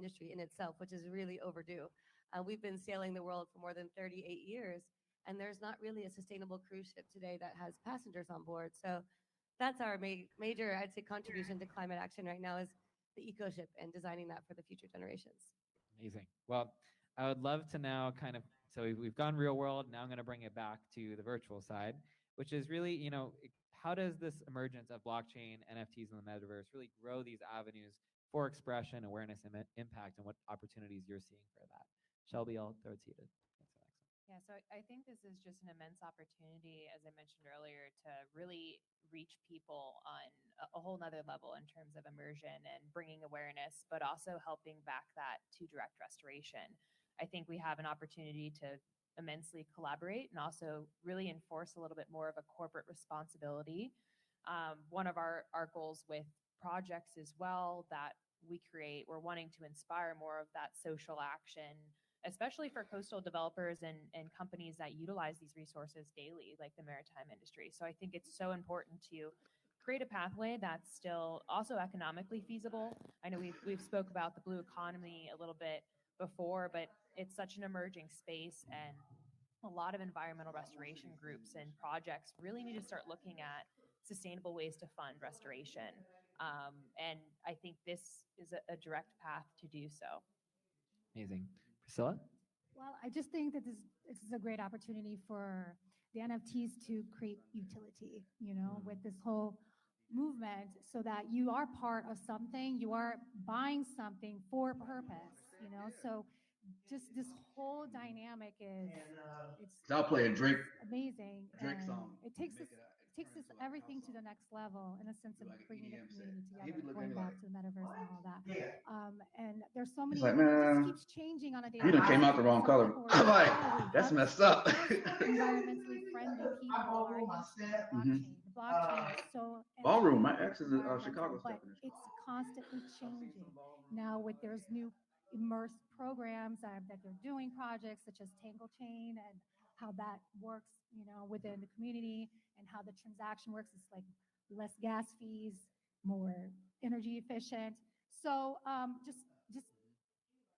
industry in itself, which is really overdue. We've been sailing the world for more than 38 years, and there's not really a sustainable cruise ship today that has passengers on board. So that's our major, I'd say, contribution to climate action right now is the eco ship and designing that for the future generations. Amazing. Well, I would love to now kind of, so we've gone real world. Now I'm going to bring it back to the virtual side, which is really, how does this emergence of blockchain, NFTs, and the metaverse really grow these avenues for expression, awareness, and impact, and what opportunities you're seeing for that? Shelby, I'll throw it to you to answer the next one. Yeah, so I think this is just an immense opportunity, as I mentioned earlier, to really reach people on a whole nother level in terms of immersion and bringing awareness, but also helping back that to direct restoration. I think we have an opportunity to immensely collaborate and also really enforce a little bit more of a corporate responsibility. One of our goals with projects as well that we create, we're wanting to inspire more of that social action, especially for coastal developers and companies that utilize these resources daily, like the maritime industry. So I think it's so important to create a pathway that's still also economically feasible. I know we've spoke about the blue economy a little bit before, but it's such an emerging space, and a lot of environmental restoration groups and projects really need to start looking at sustainable ways to fund restoration. And I think this is a direct path to do so. Amazing. Priscilla? Well, I just think that this is a great opportunity for the NFTs to create utility, with this whole movement, so that you are part of something, you are buying something for purpose, so just this whole dynamic is I'll play a Drake amazing. Drake song. It takes this everything to the next level in a sense of bringing the community together, going back to the metaverse and all that. And there's so many, like, it man, just keeps changing on a daily you done basis. came out the wrong color. I'm like, that's messed up. Environmentally friendly people are used to the blockchain. The blockchain is so Ballroom. My ex is a Chicago but step in this. it's constantly changing. Now with there's new immersed programs that they're doing, projects such as Tangle Chain, and how that works, within the community, and how the transaction works. It's like less gas fees, more energy efficient. So just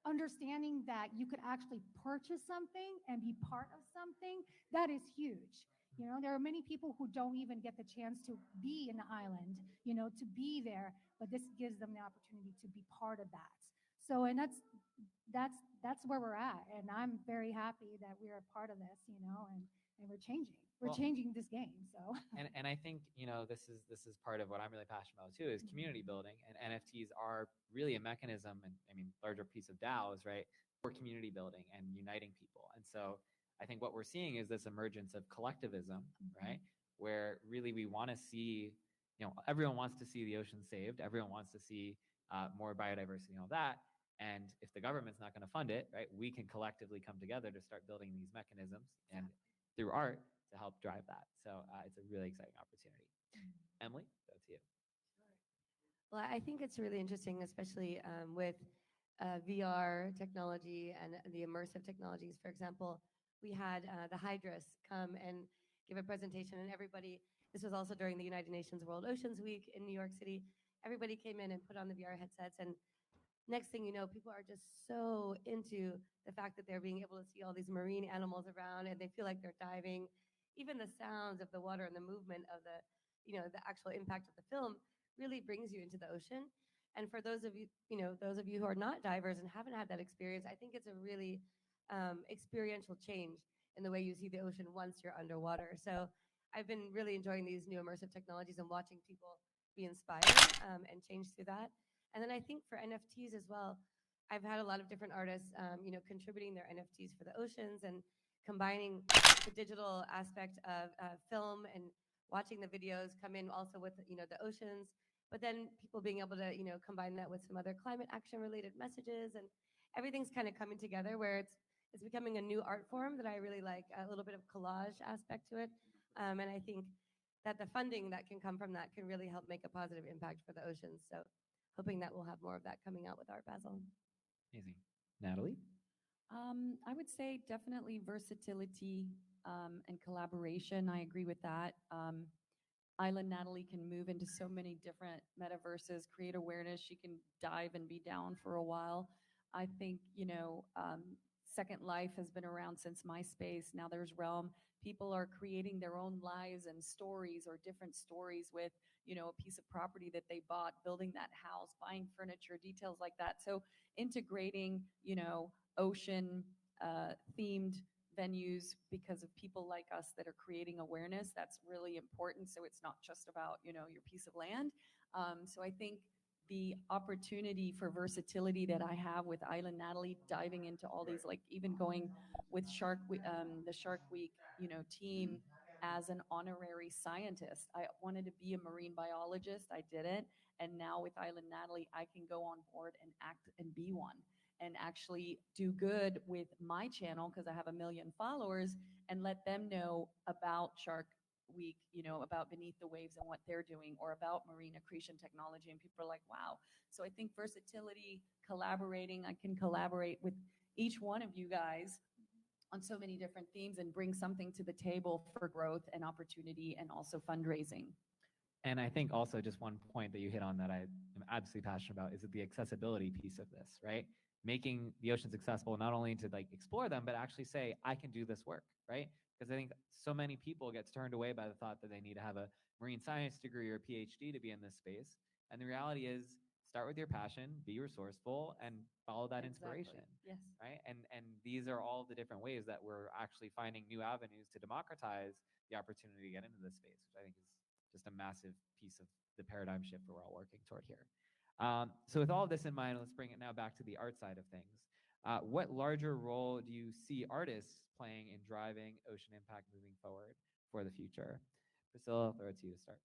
understanding that you could actually purchase something and be part of something, that is huge. There are many people who don't even get the chance to be in the island, to be there, but this gives them the opportunity to be part of that. So, and that's where we're at, and I'm very happy that we're a part of this, and we're changing. We're changing this game. So, and I think this is part of what I'm really passionate about too, is community building, and NFTs are really a mechanism, and I mean larger piece of DAOs, right, for community building and uniting people. And so I think what we're seeing is this emergence of collectivism, right, where really we want to see, everyone wants to see the ocean saved, everyone wants to see more biodiversity and all that. And if the government's not going to fund it, right, we can collectively come together to start building these mechanisms and through art to help drive that. So it's a really exciting opportunity. Emily, that's you. Well, I think it's really interesting, especially with VR technology and the immersive technologies. For example, we had the Hydrus come and give a presentation, and everybody, this was also during the United Nations World Oceans Week in New York City, everybody came in and put on the VR headsets, and next thing you know, people are just so into the fact that they're being able to see all these marine animals around, and they feel like they're diving. Even the sounds of the water and the movement of the actual impact of the film really brings you into the ocean. And for those of you who are not divers and haven't had that experience, I think it's a really experiential change in the way you see the ocean once you're underwater. So I've been really enjoying these new immersive technologies and watching people be inspired and change through that. And then I think for NFTs as well, I've had a lot of different artists, contributing their NFTs for the oceans and combining the digital aspect of film and watching the videos come in also with, the oceans, but then people being able to, combine that with some other climate action related messages, and everything's kind of coming together where it's becoming a new art form that I really like, a little bit of collage aspect to it. And I think that the funding that can come from that can really help make a positive impact for the oceans. So hoping that we'll have more of that coming out with ArtBasel. Amazing. Natalie? I would say definitely versatility and collaboration. I agree with that. Island Natalie can move into so many different metaverses, create awareness. She can dive and be down for a while. I think, Second Life has been around since MySpace. Now there's Realm. People are creating their own lives and stories or different stories with, a piece of property that they bought, building that house, buying furniture, details like that. So integrating, ocean themed venues because of people like us that are creating awareness, that's really important. So it's not just about, your piece of land. So I think the opportunity for versatility that I have with Island Natalie, diving into all these, like even going with the Shark Week, team as an honorary scientist. I wanted to be a marine biologist. I didn't. And now with Island Natalie, I can go on board and act and be one and actually do good with my channel because I have 1 million followers and let them know about Shark Week, about Beneath the Waves and what they're doing, or about marine accretion technology. And people are like, wow. So I think versatility, collaborating, I can collaborate with each one of you guys on so many different themes and bring something to the table for growth and opportunity and also fundraising. And I think also just one point that you hit on that I am absolutely passionate about is the accessibility piece of this, right? Making the oceans accessible, not only to like explore them, but actually say, I can do this work, right? Because I think so many people get turned away by the thought that they need to have a marine science degree or a PhD to be in this space. And the reality is, start with your passion, be resourceful, and follow that inspiration. Yes. Right? And these are all the different ways that we're actually finding new avenues to democratize the opportunity to get into this space, which I think is just a massive piece of the paradigm shift we're all working toward here. So with all of this in mind, let's bring it now back to the art side of things. What larger role do you see artists playing in driving ocean impact moving forward for the future? Priscilla, I'll throw it to you to start.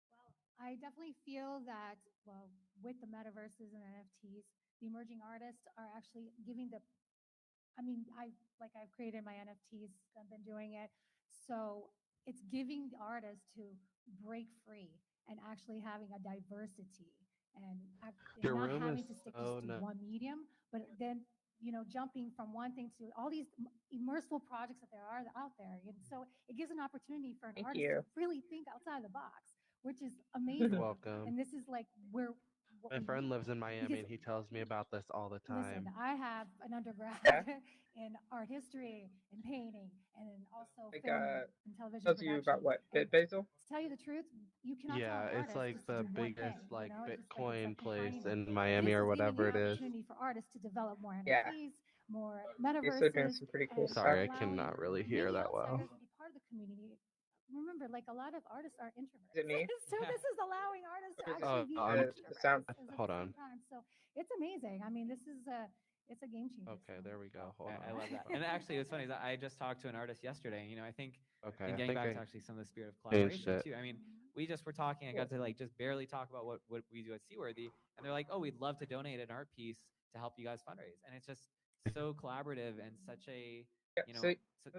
Well, I definitely feel that, well, with the metaverses and NFTs, the emerging artists are actually giving the, I've created my NFTs, I've been doing it. So it's giving the artists to break free and actually having a diversity and Your not room having is to stick so just to one medium, but then, jumping from one thing to all these immersive projects that there are out there. And so it gives an opportunity for an Thank artist you. to really think outside the box, which is You're amazing. welcome. And this is like where what My we friend need. lives in Miami Because and he tells me about this all the listen, time. I have an undergrad Yeah. in art history and painting and then also Like, film and television tells you about production. what? And BitBasel? to tell you the truth, you cannot Yeah, tell an it's artist like just to the do one biggest thing. like It's just Bitcoin like place confinement. in Miami This or is giving whatever the it is. opportunity for artists to develop more Yeah. NFTs, more You're still doing metaverses, some pretty cool and stuff. Sorry, I allowing cannot really hear many that well. outsiders to be part of the community. Remember, like a lot of artists are introverts. Is it me? So this is allowing artists to Or is it actually be I'm- the sound? extroverts at Hold the on. same time. So it's amazing. I mean, it's a game changer. Okay, so. there we go. Hold I on. love that. And actually, what's funny is that I just talked to an artist yesterday. I think, Okay, and I getting think back I to actually some of the spirit of changed collaboration it. too. I mean, we just were talking. I got to like just barely talk about what we do at Seaworthy, and they're like, "Oh, we'd love to donate an art piece to help you guys fundraise." And it's just so collaborative and such a Yeah,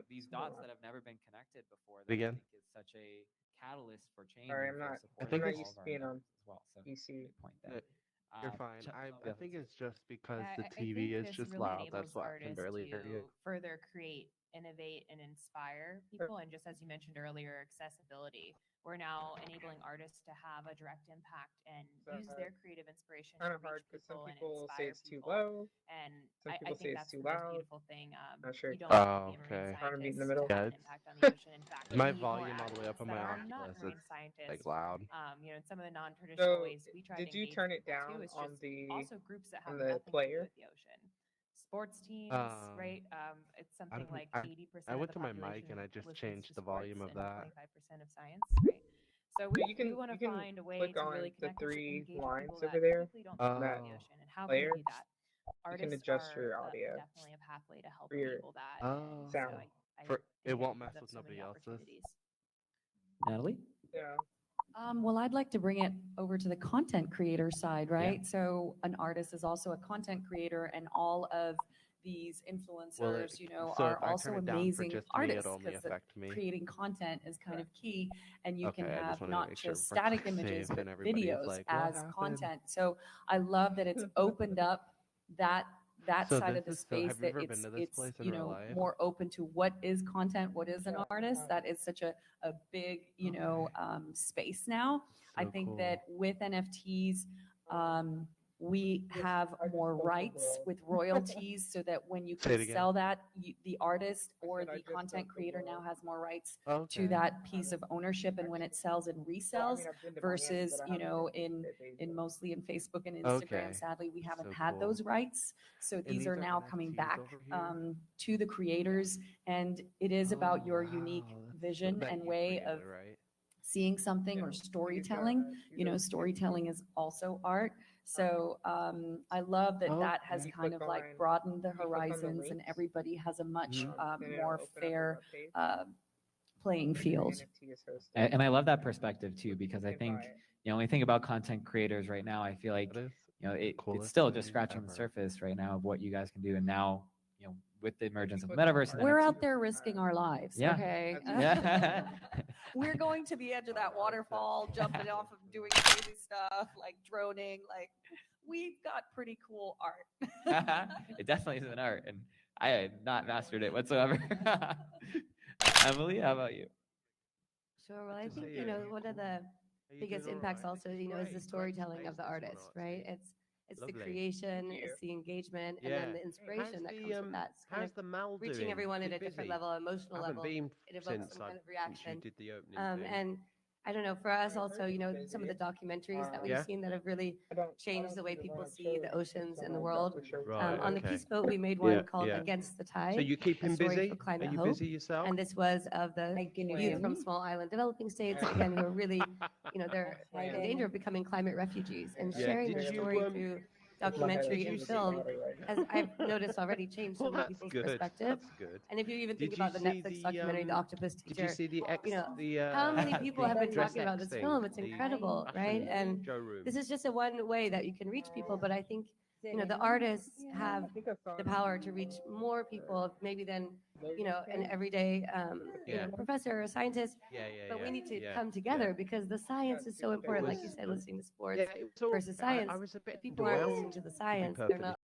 these dots that have never been connected before. That Again? I think is such a catalyst for change Sorry, and I'm for not. supporting I'm not all used of to our being on endeavors as well. So PC. great point there. You're fine. Chuck, I think it's just because Yeah, the I TV think is this just really loud. enables That's why I can artists barely hear you. to further create, innovate, and inspire people. And just as you mentioned earlier, accessibility. We're now enabling artists to have a direct impact and use their creative inspiration to Kind of reach hard because some people and people say inspire it's too people. low. And Some I people say think it's that's too the most loud. beautiful thing. Not sure. You don't have Oh, to be a marine okay. Trying to meet in the scientist middle. to have Yeah, an impact on the ocean. In fact, my we need more volume all the way up advocates on that my are not Oculus. marine It's scientists. like loud. In some of the non-traditional So, ways we try to did you engage turn it people too down is on just the also groups that have the nothing to do player? with the ocean. Sports teams, right? It's I something don't. like I 80% of went the to my mic population and I just listens changed to the volume sports of and that. 25% of science, right? So we You want to can find a way click to on really the connect and three engage with lines people over that there. typically don't on think that about the ocean. And how can player. we do that? You can Artists adjust are your audio definitely a pathway to help for your enable that. Oh, And so sound. I for it think won't opens mess up with so many nobody else's. opportunities. Natalie. Yeah. Well, I'd like to bring it over to the content creator side, right? So an artist is also a content creator, and all of these influencers, So are if I also turn it down for amazing just me, artists it'll only because affect me. creating content is kind of key, and you can Okay, I have just wanted to not make sure just before I static click images, save but and everybody is videos like, "What as happened?" content. So I love that it's opened up that So side this of the is so. space, Have you that ever been to this it's place in real life? more open to what is content, what is an artist. That is such a big space now. I So think cool. that with NFTs, we have more rights with royalties so that when you Say it can again. sell that, the artist or the content creator now has more rights to Okay. that piece of ownership, and when it sells and resells versus, you know, in mostly in Facebook and Instagram, Okay. sadly, we haven't So had cool. those rights. So And these these are are now coming NFTs back over here? to the creators, and it is about your unique wow, that's vision that and you way created, of right? seeing something or storytelling. You know, storytelling is also art. So I love that that has Okay. kind of like broadened the horizons, and everybody has a much more fair playing field. And I love that perspective too, because I think, you know, when we think about content creators right now, I feel like, That is you know, the it's coolest still thing just scratching the ever. surface right now of what you guys can do. And now, you know, with the emergence of metaverse, and We're NFT, out there risking our lives. Yeah. Okay. Yeah. We're going to the edge of that waterfall, jumping off of doing crazy stuff like droning. Like, we've got pretty cool art. It definitely is an art, and I had not mastered it whatsoever. Emily, how about you? Sure. Well, I Good to think, see you know, you. one of the Are you biggest doing all impacts right? also, This is you know, is the great. Great storytelling of space, the this one, artist, right? ArtSpace. It's the Lovely. creation, it's the engagement, and then Yeah. the inspiration that How's comes with that. It's kind of how's the Mal reaching doing? everyone Is at it a different busy? level, emotional I haven't level. been It evokes since some kind of since you reaction. did the opening thing. And I don't know, for us also, you know, some of the documentaries that we've Yeah. seen that have really changed the way people see the oceans and the world. Right. On the okay. Peace Boat, we made one Yeah. called Yeah. Against the So Tide, you keep a him story busy? for Are climate you hope. busy yourself? And this was of the youth from small island developing states, again, who are really, you know, they're in danger of becoming climate refugees, and Yeah, sharing did their you, story through documentary did you and see- film has, I've noticed, already changed so Well, many that's people's good. perspective. That's good. And if you even think Did you about the see Netflix documentary, The Octopus Did you Teacher, see the X? you know, The how many people have been Dress talking about X this thing, film? It's the incredible, right? fashion And showroom. this is just a one way that you can reach people, but I think, you know, the artists have the power to reach more people maybe than, you know, an everyday you know, professor or scientist. Yeah, yeah, But yeah. we need to yeah, come together because the science is so important. Like you said, listening to sports Yeah, it was all, versus science. I was a bit If people aren't underwhelmed, listening to the to be science, they're perfectly not